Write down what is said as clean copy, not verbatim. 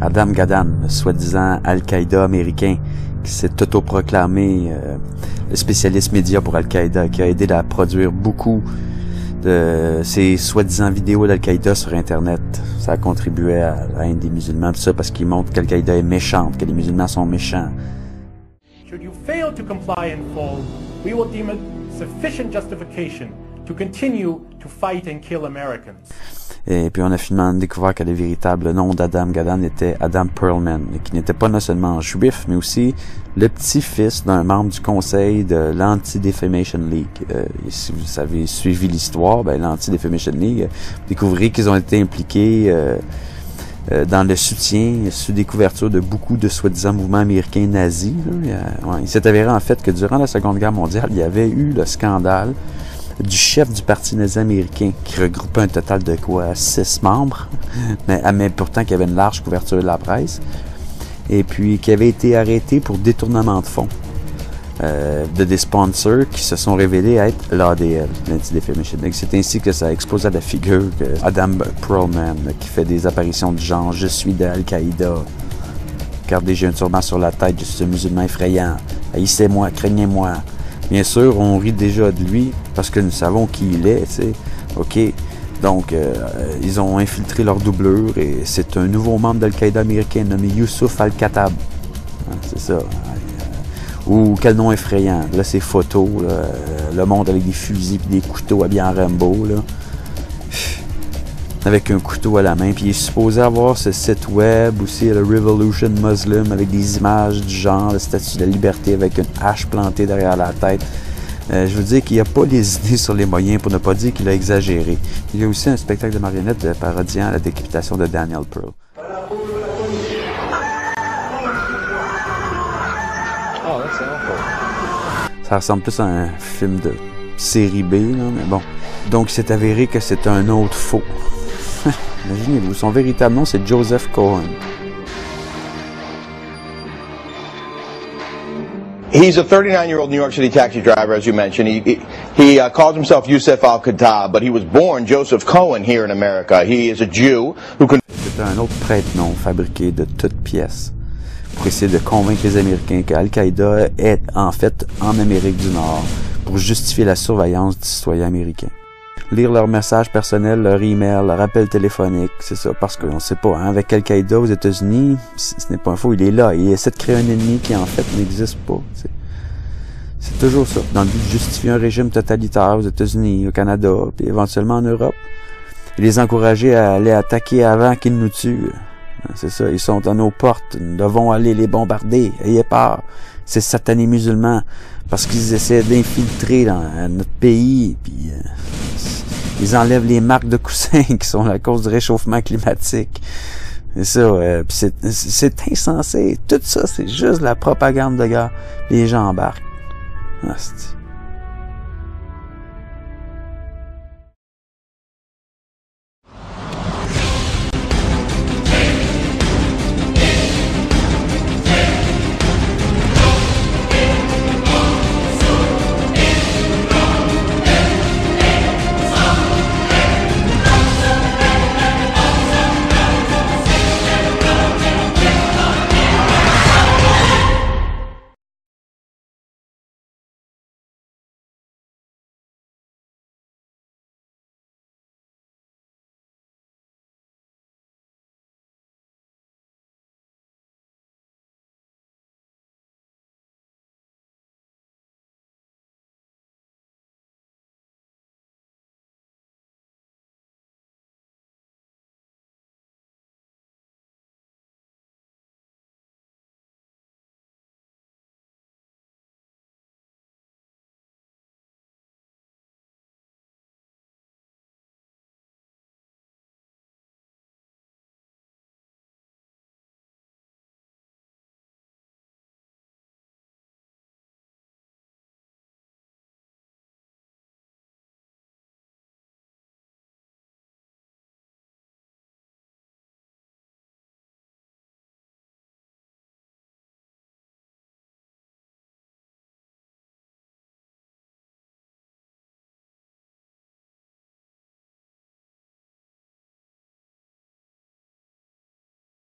Adam Gaddan, le soi-disant Al-Qaïda américain, qui s'est autoproclamé le spécialiste média pour Al-Qaïda, qui a aidé à produire beaucoup de ces soi-disant vidéos d'Al-Qaïda sur Internet. Ça a contribué à la haine des musulmans, tout ça, parce qu'il montre qu'Al-Qaïda est méchante, que les musulmans sont méchants. Should you fail to comply in full, we will deem it sufficient justification to continue to fight and kill Americans. Et puis on a finalement découvert que le véritable nom d'Adam Gaddan était Adam Perlman, qui n'était pas non seulement juif, mais aussi le petit-fils d'un membre du conseil de l'Anti-Defamation League. Si vous avez suivi l'histoire, l'Anti-Defamation League, vous découvrez qu'ils ont été impliqués dans le soutien, sous des couvertures de beaucoup de soi-disant mouvements américains nazis. Il s'est avéré en fait que durant la Seconde Guerre mondiale, il y avait eu le scandale du chef du parti nazi américain, qui regroupait un total de 6 membres, mais pourtant qui avait une large couverture de la presse, et puis qui avait été arrêté pour détournement de fonds de des sponsors qui se sont révélés être l'ADL, l'Anti-Defamation League. C'est ainsi que ça a explosé à la figure que Adam Perlman, qui fait des apparitions du genre « Je suis de Al-Qaïda ». Regardez, j'ai un turban sur la tête, je suis un musulman effrayant. Haïssez-moi, craignez-moi. Bien sûr, on rit déjà de lui parce que nous savons qui il est, tu sais. OK. Donc, ils ont infiltré leur doublure et c'est un nouveau membre d'Al-Qaïda américain nommé Youssouf Al-Khattab. C'est ça. Ou quel nom effrayant. Là, c'est photos, là, le monde avec des fusils et des couteaux habillés en Rambo, là. Avec un couteau à la main. Puis il est supposé avoir ce site web aussi, le Revolution Muslim, avec des images du genre, la statue de la liberté avec une hache plantée derrière la tête. Je veux dire qu'il n'a pas les idées sur les moyens, pour ne pas dire qu'il a exagéré. Il y a aussi un spectacle de marionnettes parodiant la décapitation de Daniel Pearl. Ça ressemble plus à un film de série B, là, mais bon. Donc, il s'est avéré que c'est un autre faux. Imaginez-vous, son véritable nom, c'est Joseph Cohen. He's a 39-year-old New York City taxi driver, as you mentioned. He calls himself Youssouf Al-Khattab, but he was born Joseph Cohen here in America. He is a Jew who can... C'est un autre prête-nom fabriqué de toutes pièces pour essayer de convaincre les Américains qu'Al-Qaïda est en fait en Amérique du Nord pour justifier la surveillance des citoyens américains. Lire leurs messages personnels, leur email, leur appel téléphonique, c'est ça, parce qu'on sait pas, hein, avec Al-Qaïda aux États-Unis, ce n'est pas un faux, il est là, il essaie de créer un ennemi qui en fait n'existe pas. C'est toujours ça, dans le but de justifier un régime totalitaire aux États-Unis, au Canada, puis éventuellement en Europe, et les encourager à aller attaquer avant qu'ils nous tuent. C'est ça, ils sont à nos portes, nous devons aller les bombarder, ayez peur. Ces satanés musulmans, parce qu'ils essaient d'infiltrer dans notre pays, puis ils enlèvent les marques de coussins qui sont à cause du réchauffement climatique. C'est ça, puis c'est insensé. Tout ça, c'est juste la propagande de guerre. Les gens embarquent. Hostie.